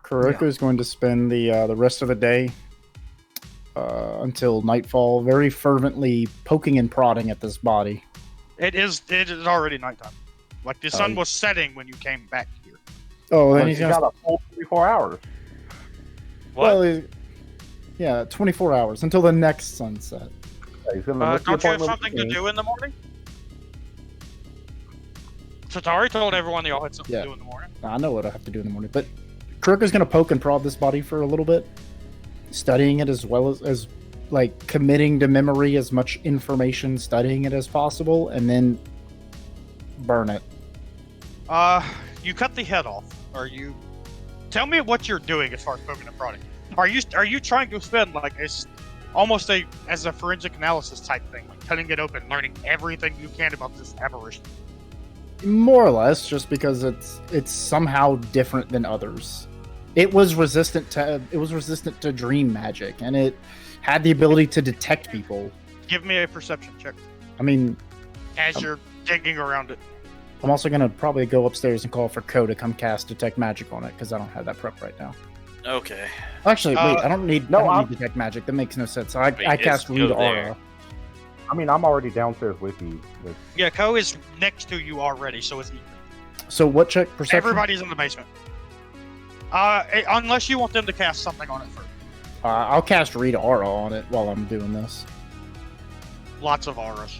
Kuroko is going to spend the rest of the day until nightfall, very fervently poking and prodding at this body. It is already nighttime. Like the sun was setting when you came back here. Oh, then he's got a full 24 hours. What? Well, yeah, 24 hours until the next sunset. He's gonna Don't you have something to do in the morning? Setari told everyone they all had something to do in the morning. I know what I have to do in the morning, but Kuroko's going to poke and prod this body for a little bit, studying it as well as like committing to memory as much information, studying it as possible, and then burn it. You cut the head off. Tell me what you're doing as far as poking and prodding. Are you trying to spend like almost as a forensic analysis type thing, like cutting it open, learning everything you can about this apparition? More or less, just because it's somehow different than others. It was resistant to dream magic, and it had the ability to detect people. Give me a perception check. I mean, as you're digging around it. I'm also gonna probably go upstairs and call for Ko to come cast detect magic on it because I don't have that prep right now. Okay. Actually, wait, I don't need detect magic. That makes no sense. So I cast read aura. I mean, I'm already downstairs with you. Yeah, Ko is next to you already, so is Ikrie. So what check perception? Everybody's in the basement. Unless you want them to cast something on it first. I'll cast read aura on it while I'm doing this. Lots of auras.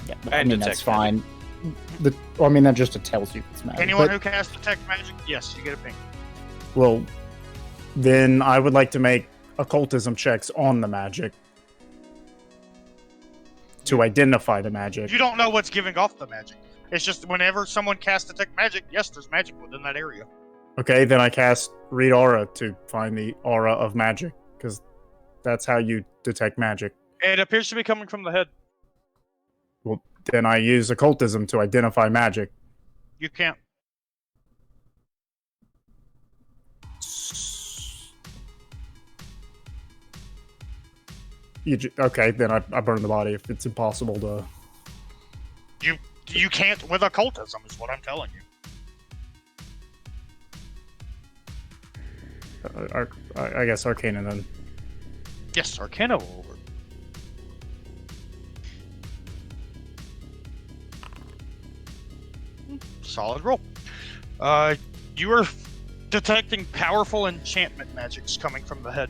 Yeah, I mean that's fine. That just tells you it's magic. Anyone who casts detect magic, yes, you get a ping. Well, then I would like to make occultism checks on the magic. To identify the magic. You don't know what's giving off the magic. It's just whenever someone casts detect magic, yes, there's magic within that area. Okay, then I cast read aura to find the aura of magic, because that's how you detect magic. It appears to be coming from the head. Well, then I use occultism to identify magic. You can't. Okay, then I burn the body if it's impossible to... You can't with occultism, is what I'm telling you. I guess Arcana then. Yes, Arcana will work. Solid roll. You are detecting powerful enchantment magics coming from the head.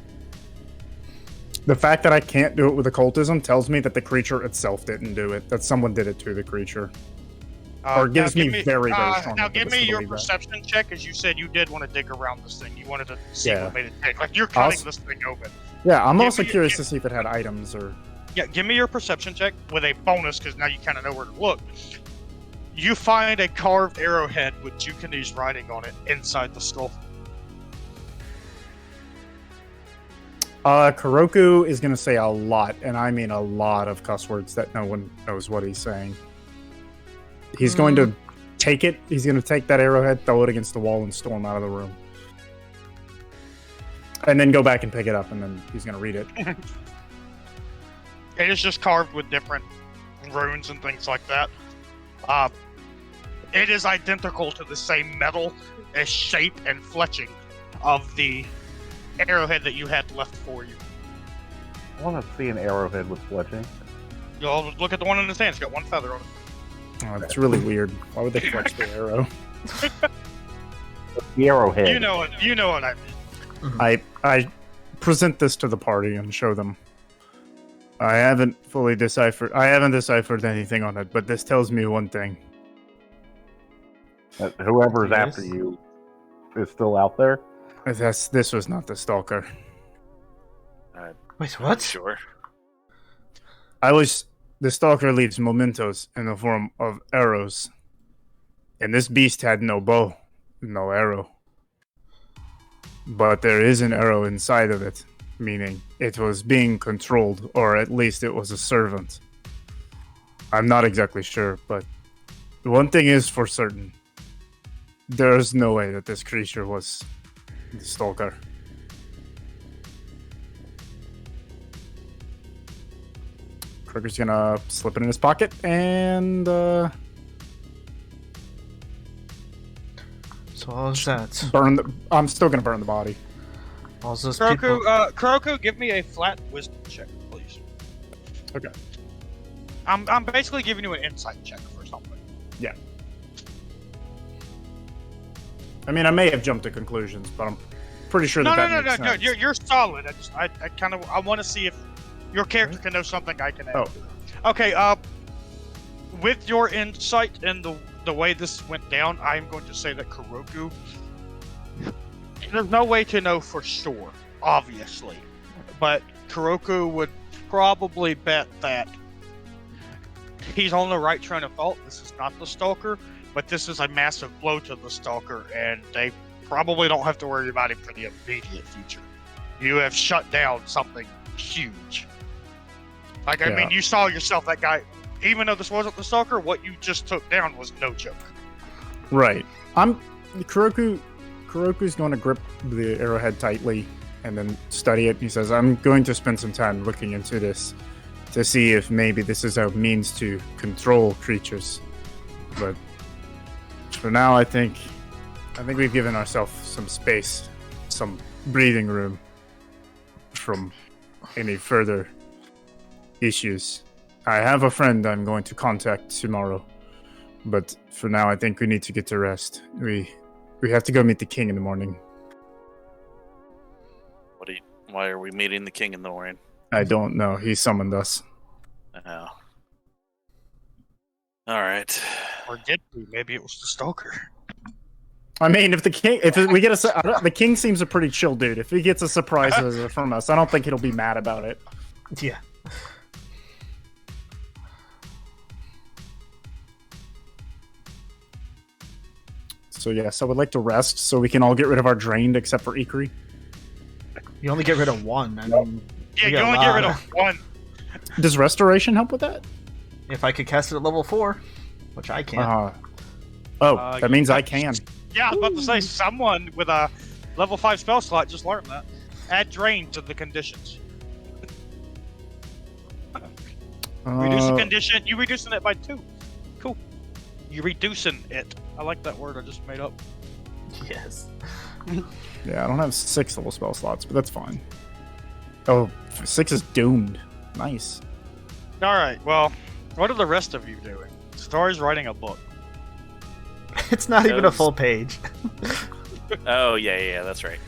The fact that I can't do it with occultism tells me that the creature itself didn't do it. That someone did it to the creature. Or gives me very strong. Now give me your perception check, as you said you did want to dig around this thing. You wanted to see what made it tick. Like you're cutting this thing open. Yeah, I'm also curious to see if it had items or... Yeah, give me your perception check with a bonus, because now you kind of know where to look. You find a carved arrowhead with Jukonese writing on it inside the skull. Kuroko is going to say a lot, and I mean a lot of cuss words that no one knows what he's saying. He's going to take it. He's going to take that arrowhead, throw it against the wall, and storm out of the room. And then go back and pick it up, and then he's going to read it. It is just carved with different runes and things like that. It is identical to the same metal as shape and fletching of the arrowhead that you had left for you. I want to see an arrowhead with fletching. You'll look at the one in his hand. It's got one feather on it. Oh, it's really weird. Why would they fletch the arrow? The arrowhead. You know what I mean. I present this to the party and show them. I haven't deciphered anything on it, but this tells me one thing. Whoever's after you is still out there? This was not the stalker. Wait, what? Sure. The stalker leaves mementos in the form of arrows. And this beast had no bow, no arrow. But there is an arrow inside of it, meaning it was being controlled, or at least it was a servant. I'm not exactly sure, but one thing is for certain. There's no way that this creature was the stalker. Kroger's gonna slip it in his pocket and So all is that? I'm still gonna burn the body. All those people. Kuroku, give me a flat wisdom check, please. Okay. I'm basically giving you an insight check for something. Yeah. I mean, I may have jumped to conclusions, but I'm pretty sure that makes sense. No. You're solid. I want to see if your character can know something I can add. Oh. Okay. With your insight and the way this went down, I am going to say that Kuroku. There's no way to know for sure, obviously, but Kuroku would probably bet that he's on the right train of thought. This is not the Stalker, but this is a massive blow to the Stalker, and they probably don't have to worry about him for the immediate future. You have shut down something huge. Like, I mean, you saw yourself, that guy, even though this wasn't the Stalker, what you just took down was no joke. Right. Kuroku's going to grip the arrowhead tightly and then study it. He says, I'm going to spend some time looking into this to see if maybe this is a means to control creatures. But for now, I think we've given ourselves some space, some breathing room from any further issues. I have a friend I'm going to contact tomorrow, but for now, I think we need to get to rest. We have to go meet the king in the morning. Why are we meeting the king in the morning? I don't know. He summoned us. Oh. All right. Or did we? Maybe it was the Stalker. I mean, if the king seems a pretty chill dude. If he gets a surprise from us, I don't think he'll be mad about it. Yeah. So yes, I would like to rest so we can all get rid of our drained, except for Ikrie. You only get rid of one. I mean, yeah, you only get rid of one. Does restoration help with that? If I could cast it at level 4, which I can't. That means I can. Yeah, I was about to say, someone with a level 5 spell slot just learned that. Add drain to the conditions. Reduce the condition. You reducing it by 2. Cool. You reducing it. I like that word I just made up. Yes. Yeah, I don't have 6 level spell slots, but that's fine. Oh, 6 is doomed. Nice. Alright, well, what are the rest of you doing? Setari's writing a book. It's not even a full page. Oh, yeah, that's right.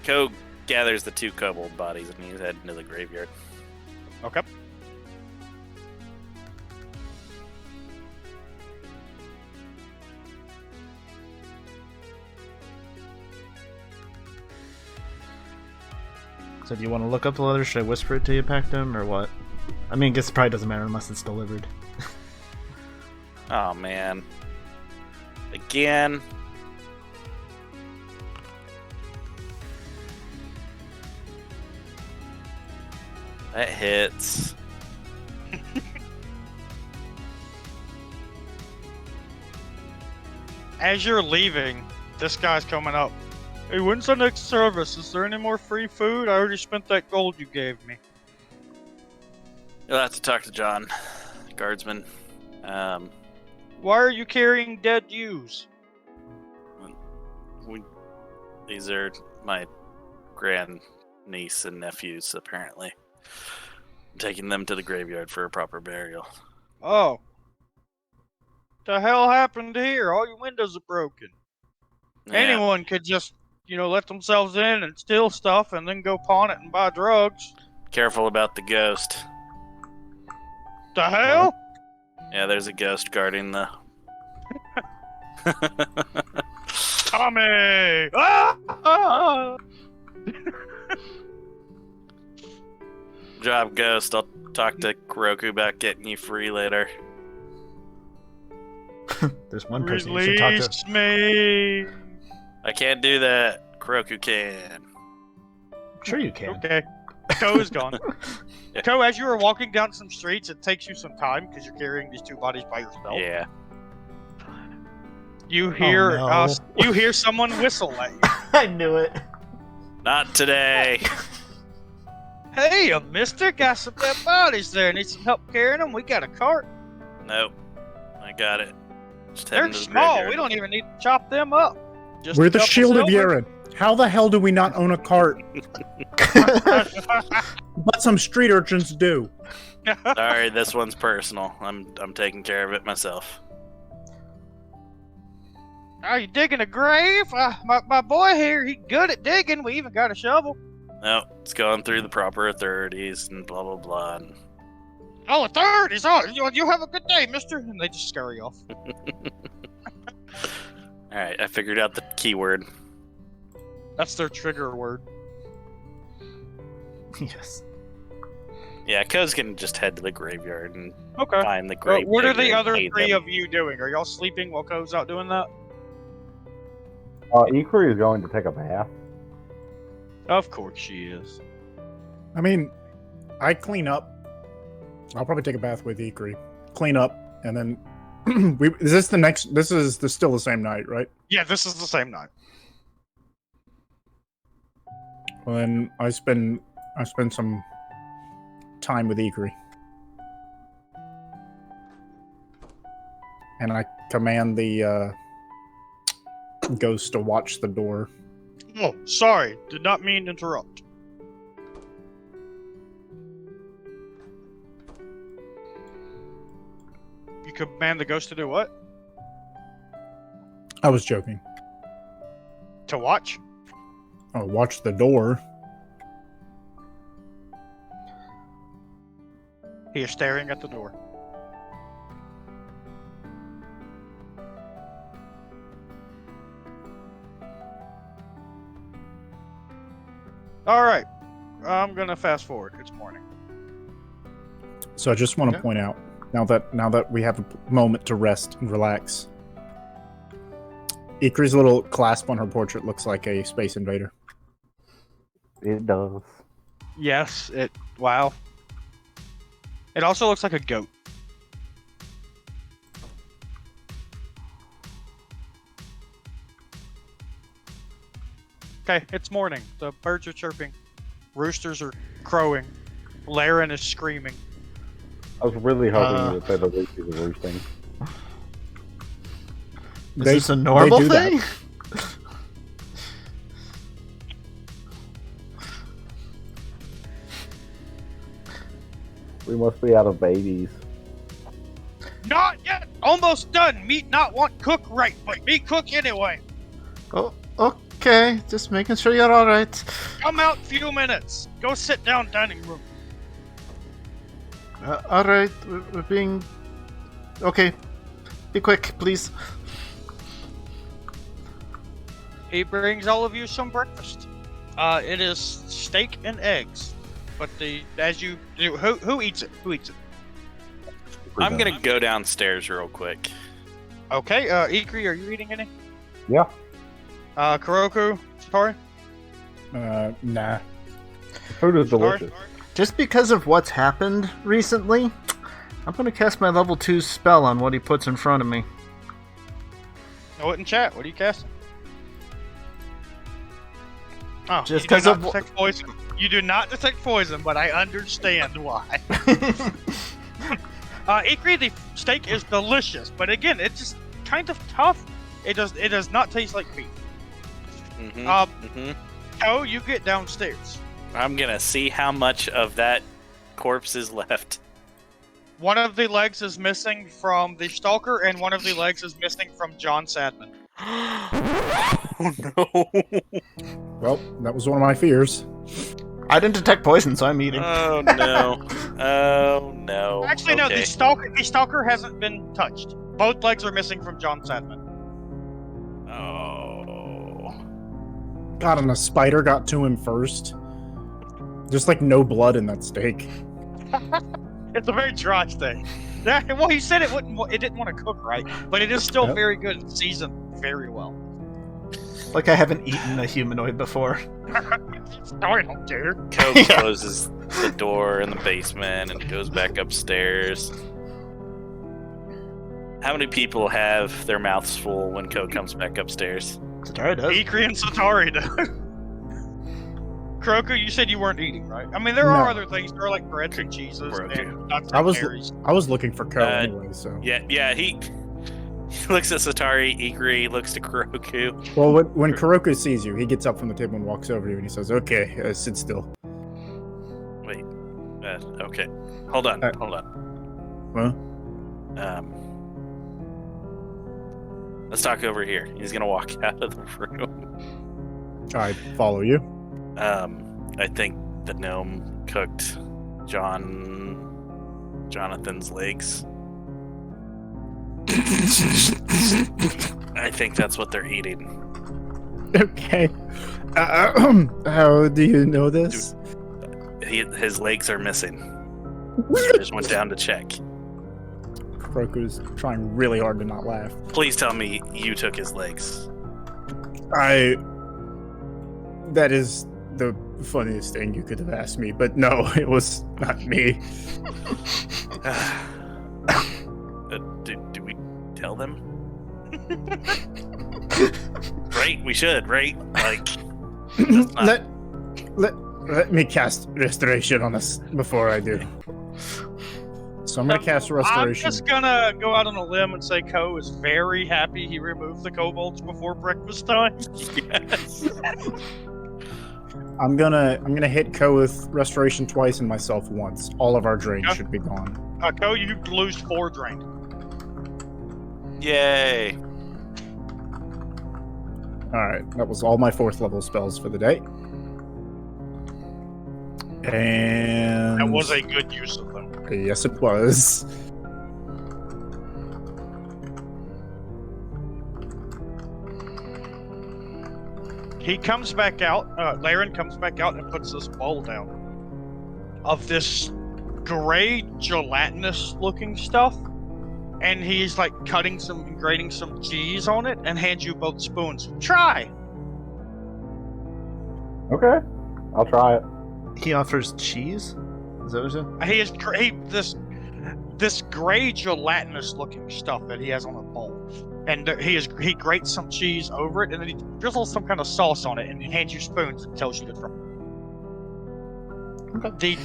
Ko gathers the 2 kobold bodies and he's heading to the graveyard. Okay. So do you want to look up the letter? Should I whisper it to you, Pactum, or what? I mean, I guess it probably doesn't matter unless it's delivered. Oh, man. Again. That hits. As you're leaving, this guy's coming up. Hey, when's the next service? Is there any more free food? I already spent that gold you gave me. You'll have to talk to John, guardsman. Why are you carrying dead ewes? These are my grand niece and nephews, apparently. I'm taking them to the graveyard for a proper burial. Oh. The hell happened here? All your windows are broken. Yeah. Anyone could just, let themselves in and steal stuff and then go pawn it and buy drugs. Careful about the ghost. The hell? What? Yeah, there's a ghost guarding the... Tommy! Ah! Job, ghost. I'll talk to Kuroku about getting you free later. There's one person you should talk to. Release me! I can't do that. Kuroku can. Sure you can. Okay. Ko is gone. Yeah. Ko, as you were walking down some streets, it takes you some time because you're carrying these 2 bodies by yourself. Yeah. You hear no. you hear someone whistle at you. I knew it. Not today. Hey, a mister, got some dead bodies there. Need some help carrying them? We got a cart. Nope. I got it. Just They're heading to the small. graveyard. We don't even need to chop them up. Just We're a the couple Shield of silver? Reyholt. How the hell do we not own a cart? But some street urchins do. Sorry, this one's personal. I'm taking care of it myself. Are you digging a grave? My boy here, he good at digging. We even got a shovel. No, it's going through the proper authorities and blah blah blah. And... Oh, authorities! Oh, you have a good day, mister. And they just scurry off. Alright, I figured out the keyword. That's their trigger word. Yes. Yeah, Ko's gonna just head to the graveyard and Okay. find the grave. What are digger the and other pay three them. of you doing? Are y'all sleeping while Ko's out doing that? Ikrie is going to take a bath. Of course she is. I mean, I clean up. I'll probably take a bath with Ikrie. Clean up, and then is this the next? This is still the same night, right? Yeah, this is the same night. Well, then I spend some time with Ikrie, and I command the ghost to watch the door. Oh, sorry. Did not mean to interrupt. You command the ghost to do what? I was joking. To watch? Oh, watch the door. He is staring at the door. Alright. I'm gonna fast forward. It's morning. So I just want to Okay. point out now that we have a moment to rest and relax. Ikrie's little clasp on her portrait looks like a space invader. It does. Yes, wow. It also looks like a goat. Okay, it's morning. The birds are chirping. Roosters are crowing. Laren is screaming. I was really hoping that the roosters are roosting. Is this a normal do that. thing? We must be out of babies. Not yet! Almost done! Meat not want cook right, but me cook anyway. Oh, okay. Just making sure you're all right. Come out few minutes. Go sit down dining room. All right. We're being okay. Be quick, please. He brings all of you some breakfast. It is steak and eggs. But who eats it? Who eats it? I'm gonna go downstairs real quick. Okay, Ikrie, are you eating any? Yeah. Kuroku, Setari? Nah. Food is Setari? delicious. Just because of what's happened recently, I'm gonna cast my level 2 spell on what he puts in front of me. Know it in chat. What are you casting? Oh, Just you do 'cause not of detect poison. You do not detect poison, but I understand why. Ikrie, the steak is delicious, but again, it's just kind of tough. It does not taste like beef. Oh, you get downstairs. I'm gonna see how much of that corpse is left. One of the legs is missing from the stalker, and one of the legs is missing from John Sadman. Oh no! Well, that was one of my fears. I didn't detect poison, so I'm eating. Oh no! Oh no! Actually, no. Okay. The stalker hasn't been touched. Both legs are missing from John Sadman. Oh. God, and a spider got to him first. Just like no blood in that steak. It's a very dry steak. Well, he said it didn't want to cook right, but it is still Yep. very good. It's seasoned very well. Like I haven't eaten a humanoid before. I don't care. Ko closes the door in the basement and goes back upstairs. How many people have their mouths full when Ko comes back upstairs? Setari does. Ikrie and Setari do. Kroku, you said you weren't eating, right? I mean, there are No. other things. There are like breads and cheeses Kroku. and nuts I and was berries. looking for Ko anyway, so Yeah, he He looks at Setari, Ikrie, looks to Kuroku. Well, when Kuroku sees you, he gets up from the table and walks over to you, and he says, "Okay, sit still." Wait. Okay. Hold on. Well, Let's talk over here. He's gonna walk out of the room. I follow you. I think the gnome cooked Jonathan's legs. I think that's what they're eating. Okay. How do you know this? His legs are missing. I just went down to check. Kuroku's trying really hard to not laugh. Please tell me you took his legs. That is the funniest thing you could have asked me, but no, it was not me. Do we tell them? Right? We should, right? Like, that's not... let me cast Restoration on us before I do. So I'm going to cast Restoration. I'm just going to go out on a limb and say Ko is very happy he removed the kobolds before breakfast time. Yes. I'm gonna hit Ko with Restoration twice and myself once. All of our drain should be gone. Ko, you lose 4 drain. Yay. Alright, that was all my 4th level spells for the day. And... That was a good use of them. Yes, it was. He comes back out, Laren comes back out and puts this bowl down of this gray gelatinous looking stuff, and he's like grating some cheese on it and hands you both spoons. Try! Okay, I'll try it. He offers cheese? Is that what you're saying? This gray gelatinous looking stuff that he has on a bowl. And he grates some cheese over it, and then he drizzles some kind of sauce on it, and he hands you spoons and tells you to try. Okay.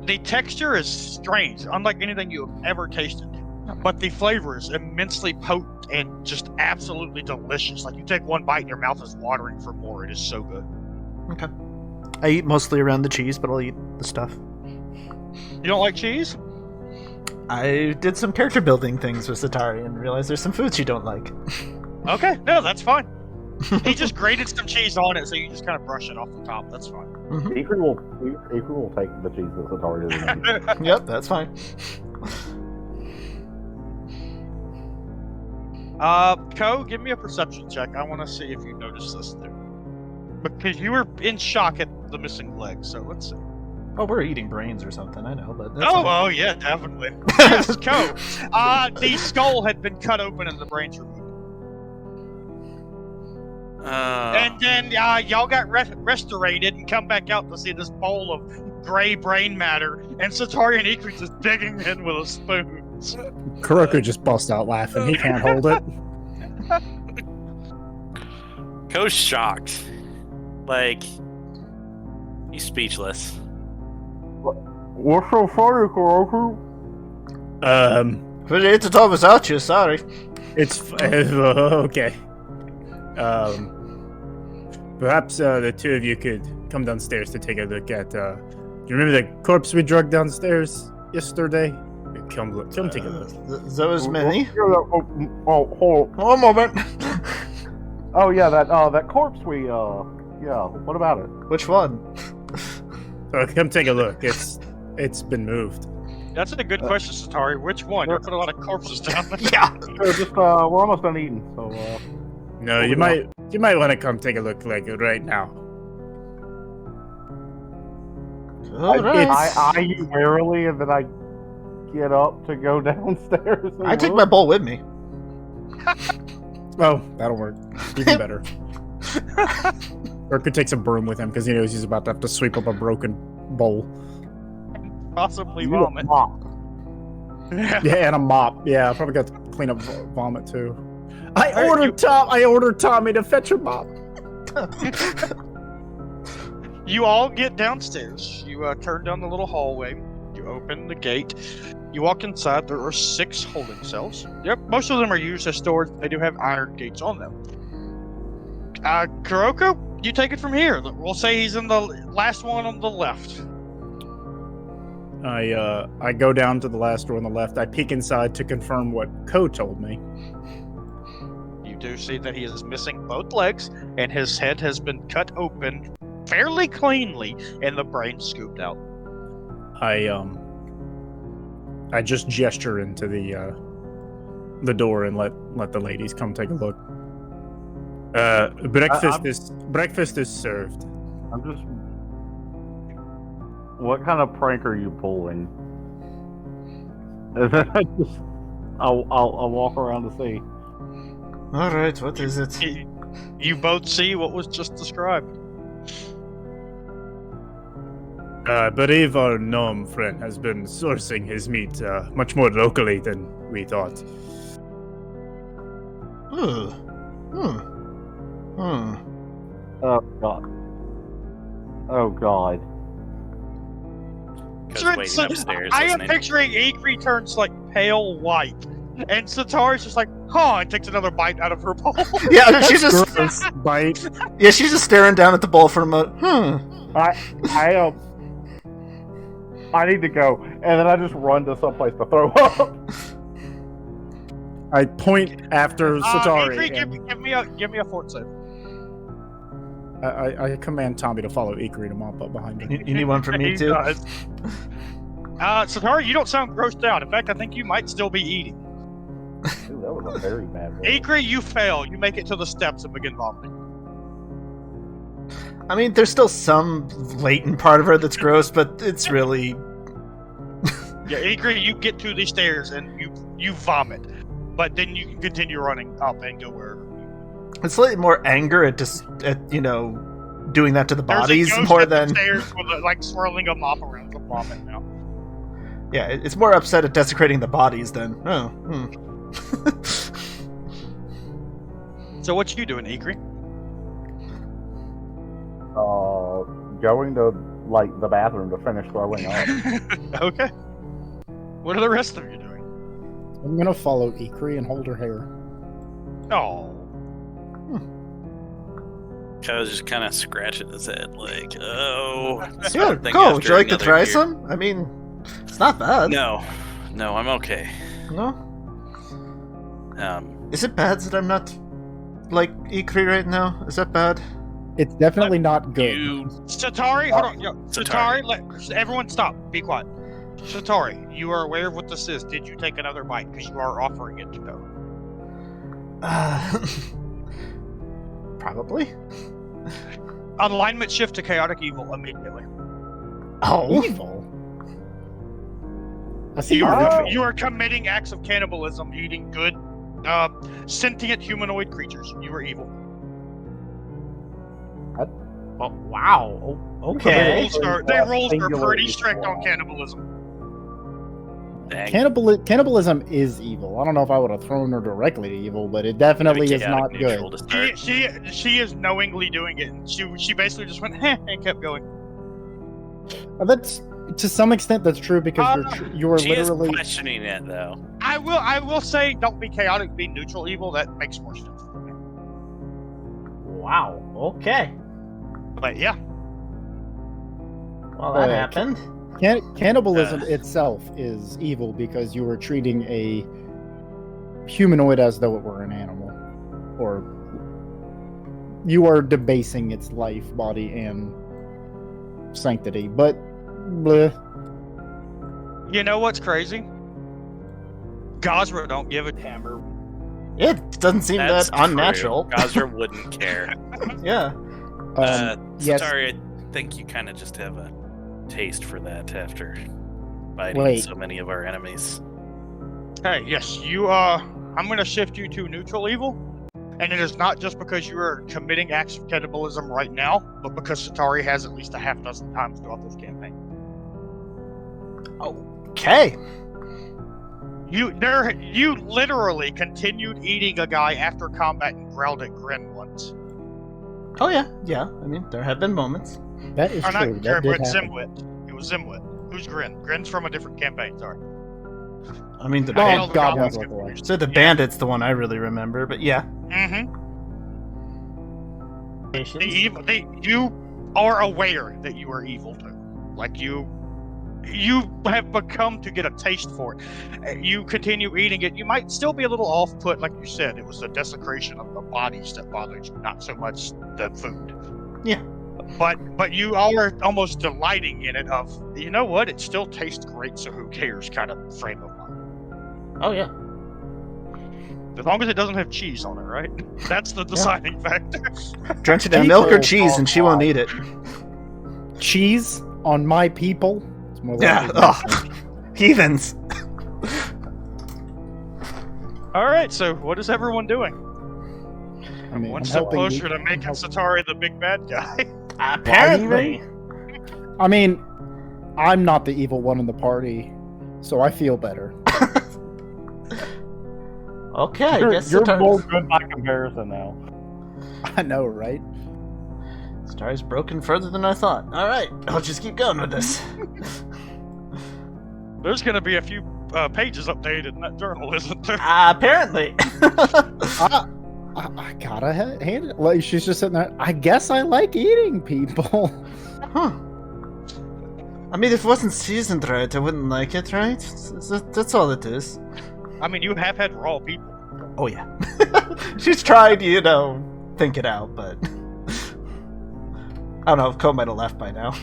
The texture is strange, unlike anything you've ever tasted. But the flavor is immensely potent and just absolutely delicious. Like, you take one bite and your mouth is watering for more. It is so good. Okay. I eat mostly around the cheese, but I'll eat the stuff. You don't like cheese? I did some character building things with Setari and realized there's some foods you don't like. Okay, no, that's fine. He just grated some cheese on it, so you just kind of brush it off the top. That's fine. Mm-hmm. Ikrie will take the cheese that Setari doesn't eat. Yep, that's fine. Ko, give me a perception check. I want to see if you noticed this thing. Because you were in shock at the missing leg, so let's see. Oh, we're eating brains or something, I know, but that's fine. Oh, yeah, definitely. Yes, Ko. The skull had been cut open and the brains removed. And then y'all got restorated and come back out to see this bowl of gray brain matter, and Setari and Ikrie just digging in with a spoon. Kuroku just busts out laughing. He can't hold it. Ko's shocked. Like, he's speechless. What's so funny, Kuroku? Forget to talk without you, sorry. It's okay. Perhaps the two of you could come downstairs to take a look at. Do you remember the corpse we dragged downstairs yesterday? Come take a look. That was many. Hold. One moment. Oh yeah, that corpse we yeah. What about it? Which one? Come take a look. It's been moved. That's a good question, Setari. Which one? You put a lot of corpses down there. Yeah. We're almost done eating, so No, you might want to come take a look, like right now. All right. I eye you warily, and then I get up to go downstairs. I take my bowl with me. Oh, that'll work. Even better. Or could take some broom with him because he knows he's about to have to sweep up a broken bowl. Possibly vomit. Yeah, and a mop. Yeah, I probably got to clean up vomit too. I ordered Tommy to fetch a mop. You all get downstairs. You turn down the little hallway. You open the gate. You walk inside. There are 6 holding cells. Yep, most of them are used as storage. They do have iron gates on them. Kuroko, you take it from here. We'll say he's in the last one on the left. I go down to the last door on the left. I peek inside to confirm what Ko told me. You do see that he is missing both legs, and his head has been cut open fairly cleanly, and the brain scooped out. I just gesture into the door and let the ladies come take a look. Breakfast is served. I'm just. What kind of prank are you pulling? And then I'll walk around to see. All right, what is it? You both see what was just described. I believe our gnome friend has been sourcing his meat much more locally than we thought. Oh god. Oh god. Goes waiting upstairs. I am doesn't he? picturing Ikrie turns like pale white, and Setari's just like, huh, and takes another bite out of her bowl. Yeah, she's just Gross bite. yeah, she's just staring down at the bowl for a moment. I need to go, and then I just run to someplace to throw up. I point after Setari. Ikrie, give me a fort save. I command Tommy to follow Ikrie to mop up behind him. You need one from me He too. does. Setari, you don't sound grossed out. In fact, I think you might still be eating. Dude, that was a very bad roll. Ikrie, you fail. You make it to the steps and begin vomiting. I mean, there's still some latent part of her that's gross, but it's really Yeah, Ikrie, you get to the stairs and you vomit, but then you can continue running up and go where. it's slightly more anger at just doing that to the There's a bodies ghost more at the than stairs with like swirling a mop around the vomit now. yeah. It's more upset at desecrating the bodies than So what you doing, Ikrie? Going to like the bathroom to finish throwing up. Okay. What are the rest of you doing? I'm gonna follow Ikrie and hold her hair. Oh. Ko's just kind of scratching his head, like, oh. Yeah, thing cool. Would after you like to another try year. some? I mean, it's not bad. No, I'm okay. No? Um, Is it bad that I'm not like Ikrie right now? Is that bad? It's definitely not good. you Satari, hold on. Yo, Setari. Satari, everyone stop. Be quiet. Satari, you are aware of what this is. Did you take another bite? Because you are offering it to go. Probably. Alignment shift to chaotic evil immediately. Oh. Evil. I see. You your are, ritual. you are committing acts of cannibalism, eating good, sentient humanoid creatures. You are evil. Oh, wow. Okay. The rules are Singular pretty evil. strict on cannibalism. dang. Cannibalism is evil. I don't know if I would have thrown her directly to evil, but it definitely is Chaotic not neutral good. to She, start. she is knowingly doing it. And she basically just went heh and kept going. That's to some extent that's true because you are She is literally. questioning it though. I will say, don't be chaotic, be neutral evil. That makes more sense. Wow. Okay. But yeah, Well, that Uh, happened. Cannibalism itself is evil because you are treating a humanoid as though it were an animal, or you are debasing its life, body, and sanctity. But bleh. you know what's crazy? Gazra don't give a damn. It doesn't seem That's that unnatural. Gazra wouldn't care. Yeah. Yes. Sorry, I think you kind of just have a taste for that after fighting Wait. so many of our enemies. Hey, yes, you I'm gonna shift you to neutral evil. And it is not just because you are committing acts of cannibalism right now, but because Setari has at least a half dozen times throughout this campaign. Okay. You literally continued eating a guy after combat and growled at Grin once. Oh yeah. Yeah. I mean, there have been moments. That is Or not true. Grin, That did but happen. Zimwit. It was Zimwit. Who's Grin? Grin's from a different campaign, sorry. I mean, the Oh, All the goblins goblins look away. confused. so the bandit's the one I really remember, but yeah. Mm-hmm. You are aware that you are evil too. Like you have become to get a taste for it. You continue eating it. You might still be a little off-put, like you said. It was the desecration of the bodies that bothered you, not so much the food. Yeah. But you are almost delighting in it. Of, you know what? It still tastes great, so who cares? Kind of frame of mind. Oh yeah. As long as it doesn't have cheese on it, right? That's the deciding factor. Drench it in People milk or cheese, and she won't eat it. Cheese on my people. It's more Yeah. likely Oh. Heathens. All right. So what is everyone doing? I mean, One I'm step helping closer you- to making Setari the big bad guy. Apparently. I mean, I'm not the evil one in the party, so I feel better. Okay, I You're, guess you're Setari's- more good by comparison now. I know, right? Setari's broken further than I thought. All right, I'll just keep going with this. There's going to be a few pages updated in that journal, isn't there? Apparently. I gotta hand it. Like, she's just sitting there. I guess I like eating people. Huh. I mean, if it wasn't seasoned right, I wouldn't like it, right? That's all it is. I mean, you have had raw people. Oh, yeah. She's tried, think it out, but... I don't know, Cole might have left by now.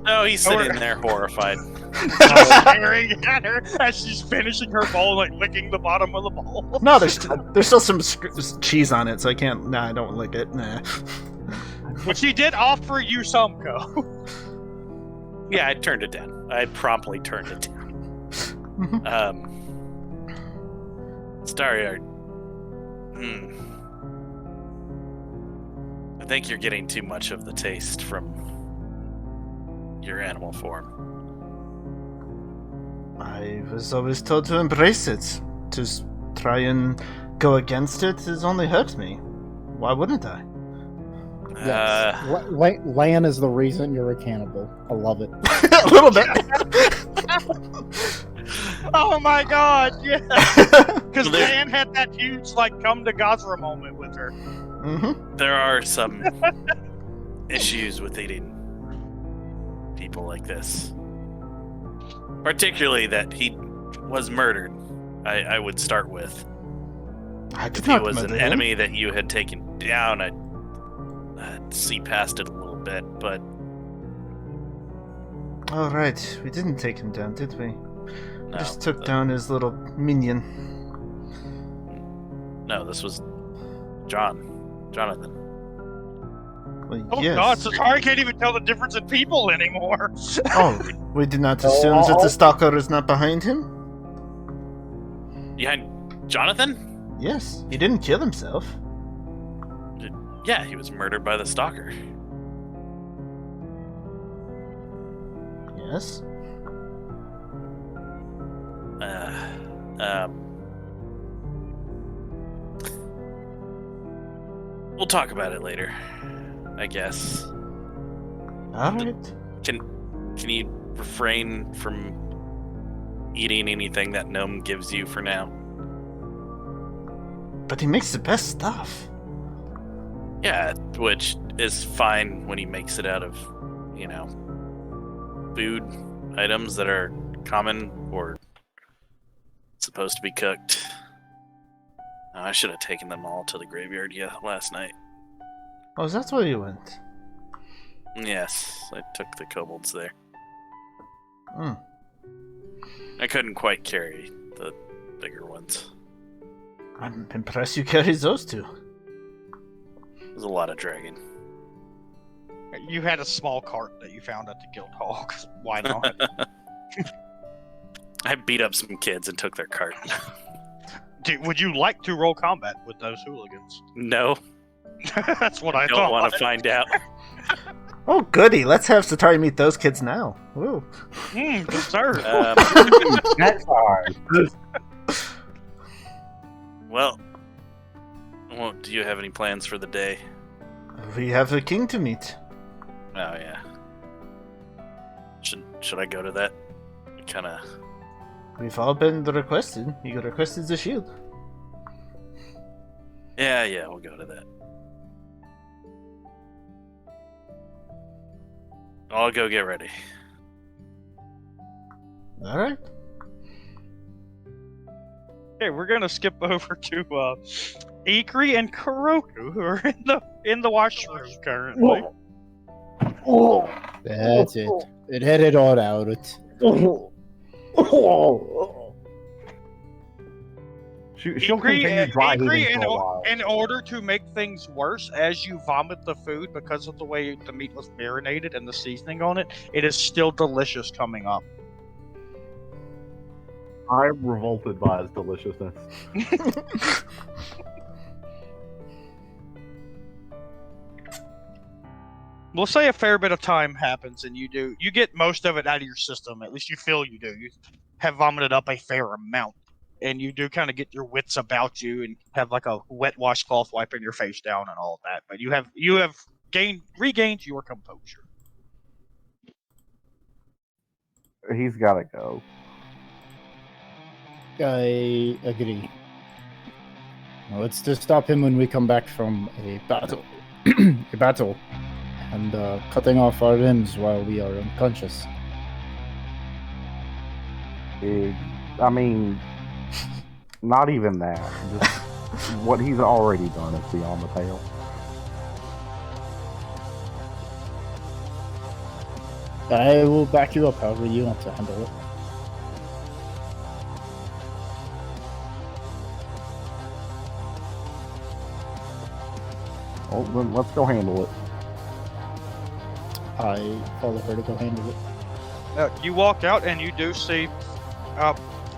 No, he's sitting there horrified. Staring at her as she's finishing her bowl, like licking the bottom of the bowl. No, there's still some cheese on it, so I can't... Nah, I don't lick it. Nah. But she did offer you some, Co. Yeah, I turned it down. I promptly turned it down. Starry, I think you're getting too much of the taste from your animal form. I was always told to embrace it. To try and go against it has only hurt me. Why wouldn't I? Yes. Lan is the reason you're a cannibal. I love it. A little bit. Oh my god, yeah! Because Dan had that huge, come to Gazra moment with her. Mm-hmm. There are some issues with eating people like this. Particularly that he was murdered, I would start with. I did If he not was murder an him. enemy that you had taken down, I'd see past it a little bit, but Oh, right. We didn't take him down, did we? no. We just took down his little minion. No, this was Jonathan. Well, Oh yes. god, Setari can't even tell the difference in people anymore. Oh, we did not assume that the stalker is not behind him? Behind Jonathan? Yes, he didn't kill himself. Yeah, he was murdered by the stalker. Yes. We'll talk about it later, I guess. Alright. Can you refrain from eating anything that gnome gives you for now? But he makes the best stuff. Yeah, which is fine when he makes it out of, food items that are common or supposed to be cooked. Oh, I should have taken them all to the graveyard last night. Oh, is that where you went? Yes, I took the kobolds there. Hmm. I couldn't quite carry the bigger ones. I'm impressed you carried those two. There's a lot of dragging. You had a small cart that you found at the guild hall, 'cause why not? I beat up some kids and took their cart. Dude, would you like to roll combat with those hooligans? No, That's what I don't thought. want to find out. Oh, goody. Let's have Setari meet those kids now. Woo. Good sir. That's hard. Well, do you have any plans for the day? We have a king to meet. Oh yeah. Should I go to that? Kind of We've all been requested. You requested the shield. Yeah, we'll go to that. I'll go get ready. Alright. Okay, we're gonna skip over to Ikrie and Kuroku, who are in the washroom currently. That's it. It had it all out. She'll continue dry heaving for a while. In order to make things worse, as you vomit the food because of the way the meat was marinated and the seasoning on it, it is still delicious coming up. I'm revolted by its deliciousness. We'll say a fair bit of time happens and you get most of it out of your system. At least you feel you do. You have vomited up a fair amount. And you do kind of get your wits about you and have like a wet washcloth wiping your face down and all of that. But you have regained your composure. He's gotta go. I agree. Now let's just stop him when we come back from a battle. And cutting off our limbs while we are unconscious. I mean, not even that. Just what he's already done is beyond the pale. I will back you up however you want to handle it. Oh, then let's go handle it. I follow her to go handle it. You walk out and you do see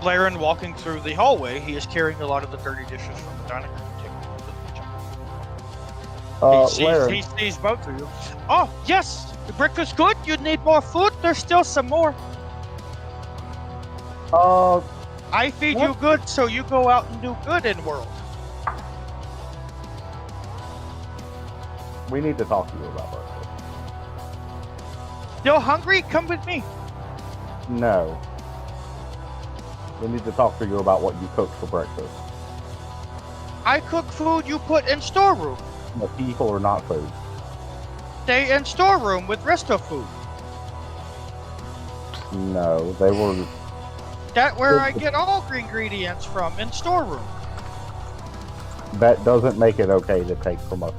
Laren walking through the hallway. He is carrying a lot of the dirty dishes from the dining room. Laren. He sees both of you. Oh, yes! The breakfast good? You need more food? There's still some more. I feed you good, so you go out and do good in world. We need to talk to you about breakfast. Still hungry? Come with me. No. We need to talk to you about what you cooked for breakfast. I cook food you put in storeroom. The people are not food. Stay in storeroom with rest of food. No, they were... That where I get all ingredients from, in storeroom. That doesn't make it okay to take from a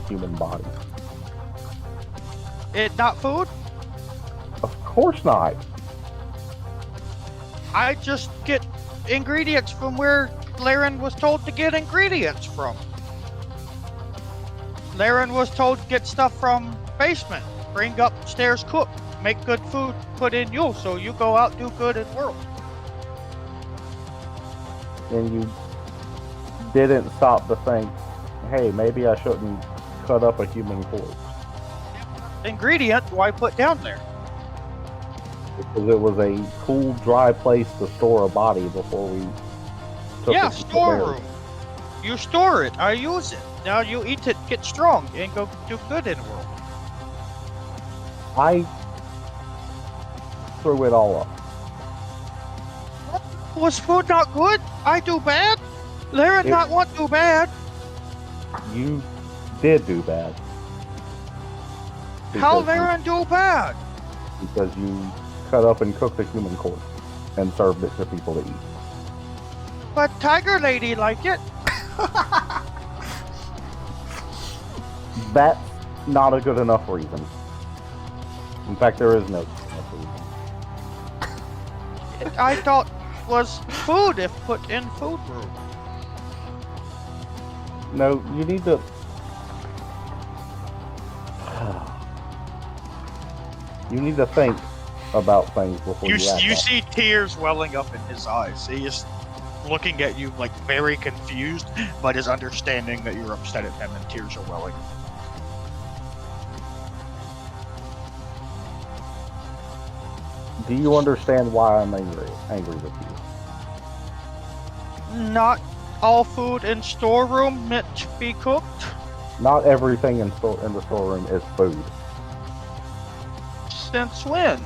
human body. It not food? Of course not. I just get ingredients from where Laren was told to get ingredients from. Laren was told to get stuff from basement, bring upstairs, cook, make good food, put in you, so you go out, do good in world. And you didn't stop to think, hey, maybe I shouldn't cut up a human corpse. Ingredient why put down there? Because it was a cool, dry place to store a body before we took it to the storeroom. You store it, I use it. Now you eat it, get strong, and go do good in the world. I threw it all up. Was food not good? I do bad? Laren not want do bad. You did do bad. How Laren do bad? Because you cut up and cooked a human corpse and served it to people to eat. But Tiger Lady like it. That's not a good enough reason. In fact, there is no enough reason. I thought was food if put in food room. No, you need to... You need to think about things before you act. You see tears welling up in his eyes. He is looking at you like very confused, but is understanding that you're upset at him and tears are welling. Do you understand why I'm angry with you? Not all food in storeroom meant to be cooked. Not everything in the storeroom is food. Since when?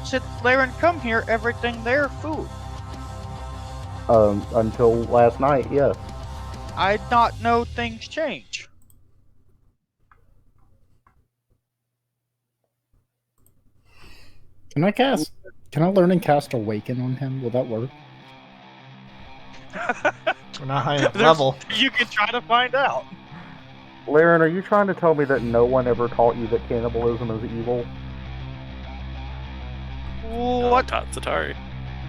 Since Laren come here, everything there food. Until last night, yes. I not know things change. Can I learn and cast Awaken on him? Will that work? We're not high enough There's- level. You can try to find out. Laren, are you trying to tell me that no one ever taught you that cannibalism is evil? No, What? taught Setari.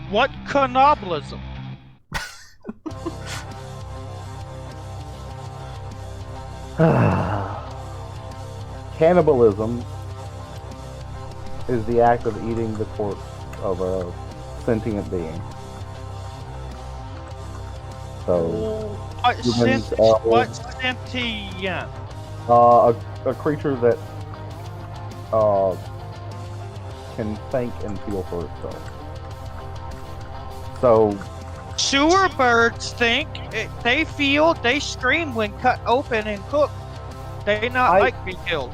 What cannibalism? Cannibalism is the act of eating the corpse of a sentient being. So, What Humans, sentient? What sentient? a creature that can think and feel for itself. So, Sewer birds think, they feel, they scream when cut open and cooked. They not like be killed.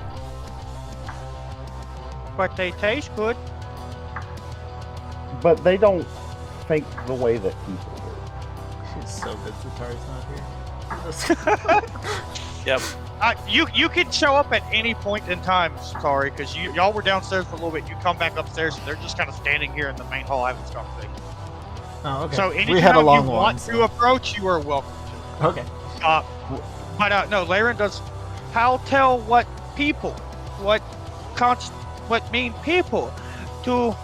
But they taste good. but they don't think the way that people do. He's so good Setari's not here. Yep. You can show up at any point in time, sorry, because y'all were downstairs for a little bit. You come back upstairs, and they're just kind of standing here in the main hall having this conversation. Oh, okay. So anytime we had a long you one. want to approach, you are welcome to. Okay. But no, Laren does. How tell what people, what mean people to